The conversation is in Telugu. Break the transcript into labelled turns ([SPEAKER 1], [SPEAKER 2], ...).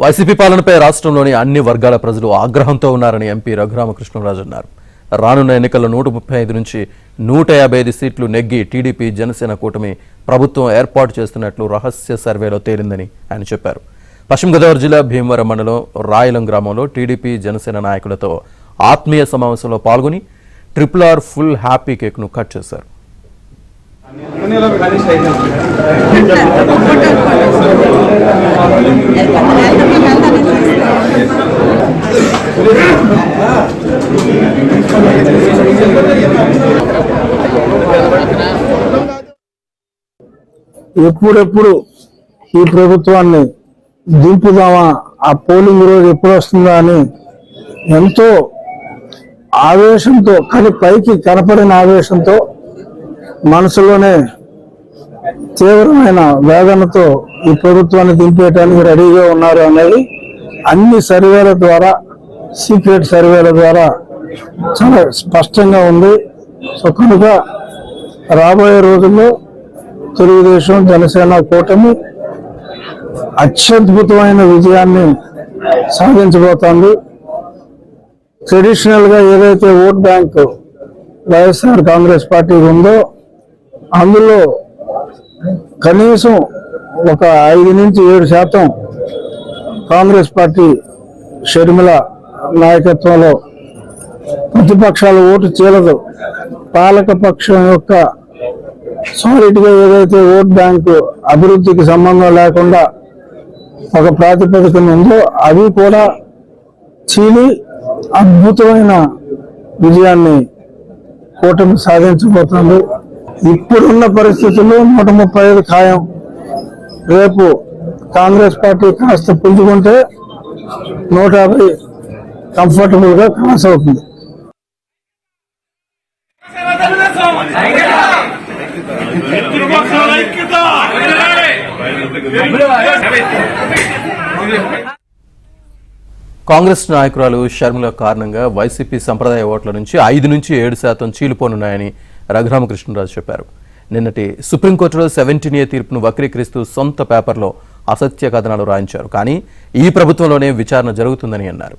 [SPEAKER 1] వైసీపీ పాలనపై రాష్ట్రంలోని అన్ని వర్గాల ప్రజలు ఆగ్రహంతో ఉన్నారని ఎంపీ రఘురామకృష్ణరాజు అన్నారు. రానున్న ఎన్నికల్లో 135 నుంచి 155 సీట్లు నెగ్గి టీడీపీ జనసేన కూటమి ప్రభుత్వం ఏర్పాటు చేస్తున్నట్లు రహస్య సర్వేలో తేలిందని ఆయన చెప్పారు. పశ్చిమ గోదావరి జిల్లా భీమవరం మండలం రాయలం గ్రామంలో టీడీపీ జనసేన నాయకులతో ఆత్మీయ సమావేశంలో పాల్గొని RRR ఫుల్ హ్యాపీ కేక్ను కట్ చేశారు.
[SPEAKER 2] ఎప్పుడెప్పుడు ఈ ప్రభుత్వాన్ని దింపుదామా, ఆ పోలింగ్ రోజు ఎప్పుడు వస్తుందా అని ఎంతో ఆవేశంతో, కానీ పైకి కనపడిన ఆవేశంతో, మనసులోనే తీవ్రమైన వేదనతో ఈ ప్రభుత్వాన్ని దింపేయడానికి రెడీగా ఉన్నారు అనేది అన్ని సర్వేల ద్వారా, సీక్రెట్ సర్వేల ద్వారా చాలా స్పష్టంగా ఉంది. సో కనుక రాబోయే రోజుల్లో తెలుగుదేశం జనసేన కూటమి అత్యద్భుతమైన విజయాన్ని సాధించబోతోంది. ట్రెడిషనల్ గా ఏదైతే vote bank YSR Congress party ఉందో అందులో కనీసం ఒక 5 నుంచి 7% కాంగ్రెస్ పార్టీ షర్మిల నాయకత్వంలో ప్రతిపక్షాల ఓటు చీలదు. పాలక పక్షం యొక్క సాలిడ్గా ఏదైతే ఓట్ బ్యాంకు అభివృద్ధికి సంబంధం లేకుండా ఒక ప్రాతిపదికన ఉందో అవి కూడా చీలి అద్భుతమైన విజయాన్ని కూటమి సాధించబోతుంది. ఇప్పుడున్న పరిస్థితుల్లో 135 ఖాయం. రేపు కాంగ్రెస్ పార్టీ కాస్త పుంజుకుంటే 150 కంఫర్టబుల్ గా క్రాస్ అవుతుంది.
[SPEAKER 1] కాంగ్రెస్ నాయకురాలు షర్మిల కారణంగా వైసీపీ సంప్రదాయ ఓట్ల నుంచి 5 నుంచి 7% చీలిపోనున్నాయని రఘురామకృష్ణరాజు చెప్పారు. నిన్నటి సుప్రీంకోర్టులో 17A తీర్పును వక్రీకరిస్తూ సొంత పేపర్లో అసత్య కథనాలు రాయించారు. కానీ ఈ ప్రభుత్వంలోనే విచారణ జరుగుతుందని అన్నారు.